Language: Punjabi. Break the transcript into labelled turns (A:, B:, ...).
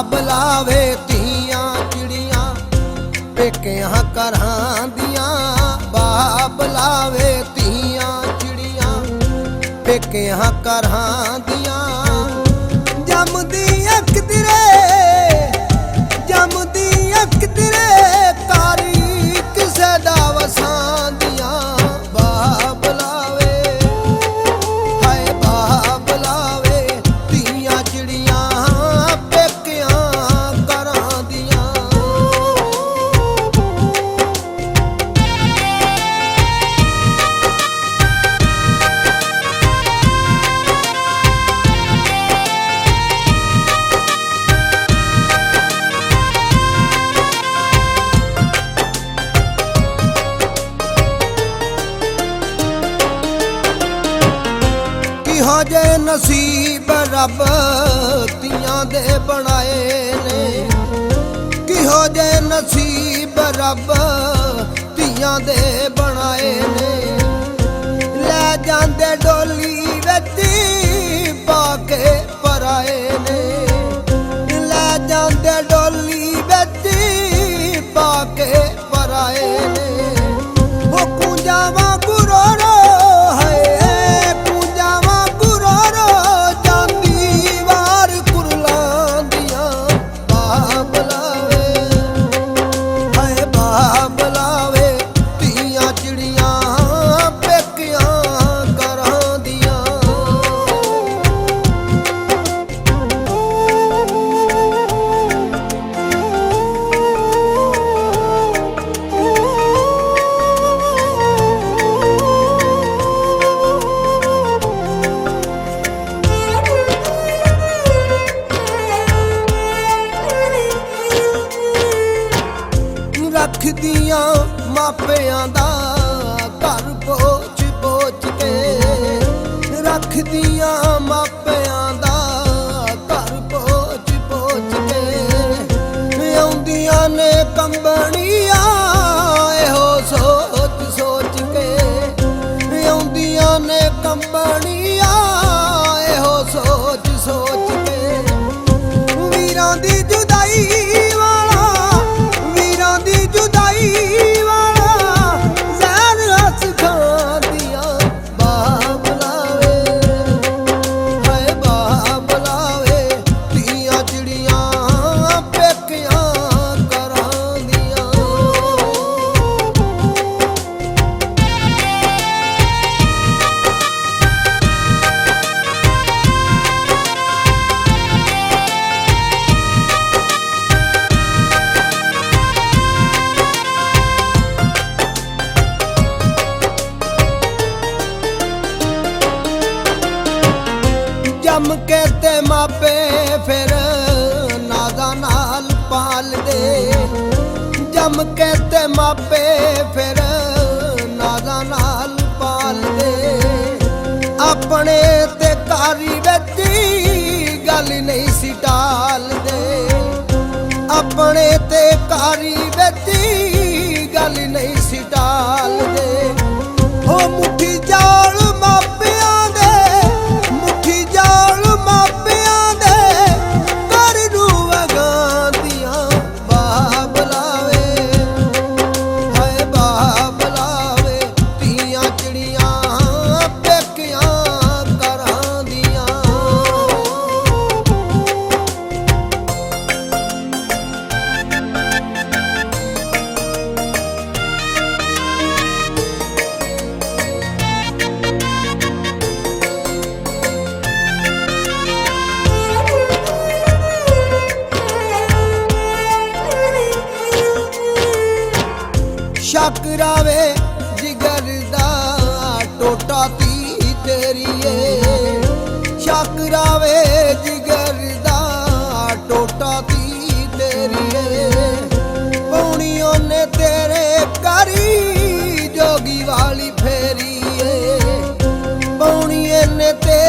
A: ਬੁਲਾਵੇ ਧੀਆਂ ਚਿੜੀਆਂ ਪੇਕਿਆਂ ਘਰਾਂ ਦੀਆਂ, ਬਾ ਬੁਲਾਵੇ ਧੀਆਂ ਚਿੜੀਆਂ ਪੇਕਿਆਂ ਘਰਾਂ ਦੀਆਂ। ਜੰਮਦੀ ਅੱਖ ਤੇਰੇ ਕਾਰੀ ਕਿਸੇ ਦਾ ਵਸਾਂ ਦੀਆਂ, ਬਾ ਬੁਲਾਵੇ ਹਾਏ ਬਾ ਬੁਲਾਵੇ ਧੀਆਂ ਚਿੜੀਆਂ ਕਿਹੋ ਜੇ ਨਸੀਬ ਰੱਬ ਧੀਆਂ ਦੇ ਬਣਾਏ ਨੇ, ਕਿਹੋ ਜੇ ਨਸੀਬ ਰੱਬ ਧੀਆਂ ਦੇ ਬਣਾਏ ਨੇ। ਲੈ ਜਾਂਦੇ ਡੋਲੀ ਵਿੱਚ ਪਾ ਕੇ ਪਰਾਏ ਨੇ, ਲੈ ਜਾਂਦੇ ਡੋਲੀ ਵਿੱਚ ਪਾ ਕੇ ਪਰਾਏ ਨੇ। ਉਹ ਕੁੰਜਾਵਾਂ ਗੁਰੋਰੋ ਰੱਖਦੀਆਂ ਮਾਪਿਆਂ ਦਾ ਘਰ ਪੋਚ ਪੋਚ ਕੇ, ਰੱਖਦੀਆਂ ਮਾਪਿਆਂ ਦਾ ਘਰ ਪੋਚ ਪੋਚ ਕੇ। ਆਉਂਦੀਆਂ ਨੇ ਕੰਬਣੀਆਂ ਇਹੋ ਸੋਚ ਸੋਚ ਕੇ, ਆਉਂਦੀਆਂ ਨੇ ਕੰਬਣੀਆਂ ਇਹੋ ਸੋਚ ਸੋਚ ਕੇ। ਵੀਰਾਂ ਦੀ ਜੁਦਾਈ ਜੰਮ ਕੇ ਤੇ ਮਾਪੇ ਫਿਰ ਨਾਜ਼ਾਂ ਨਾਲ ਪਾਲਦੇ, ਜੰਮ ਕੇ ਤੇ ਮਾਪੇ ਫਿਰ ਨਾਜ਼ਾਂ ਨਾਲ ਪਾਲਦੇ। ਆਪਣੇ ਤੇ ਕਾਰੀ ਵਿੱਚ ਗੱਲ ਨਹੀਂ ਸੀ ਟਾਲਦੇ, ਆਪਣੇ ਤੇ ਕਾਰੀ ਵਿੱਚ ਗੱਲ ਨਹੀਂ ਸੀ ਟਾਲਦੇ। ਹੋ ਮੁੱਠੀ ਜਾਲ ਮਾਪਿਆਂ ਦੇ, ਮੁੱਠੀ ਜਾਲ ਮਾਪਿਆਂ ਦੇ ਘਰ ਨੂੰ ਵਗਾਉਂਦੀਆਂ, ਬਾ ਬੁਲਾਵੇ ਹਾਏ ਬਾ ਬੁਲਾਵੇ ਧੀਆਂ ਚਿੜੀਆਂ ਪੇਕਿਆਂ ਘਰਾਂ ਦੀਆਂ। ਸ਼ਾਕਰਾਵੇ ਜਿਗਰ ਦਾ ਟੋਟਾ ਤੀ ਤੇਰੀ ਏ, ਸ਼ਾਕਰਾਵੇ ਜਿਗਰ ਦਾ ਟੋਟਾ ਤੀ ਤੇਰੀ ਏ। ਪਾਉਣੀ ਉਹਨੇ ਤੇਰੇ ਕਰੀ ਜੋਗੀ ਵਾਲੀ ਫੇਰੀ ਏ, ਪਾਉਣੀ ਇਹਨੇ ਤੇ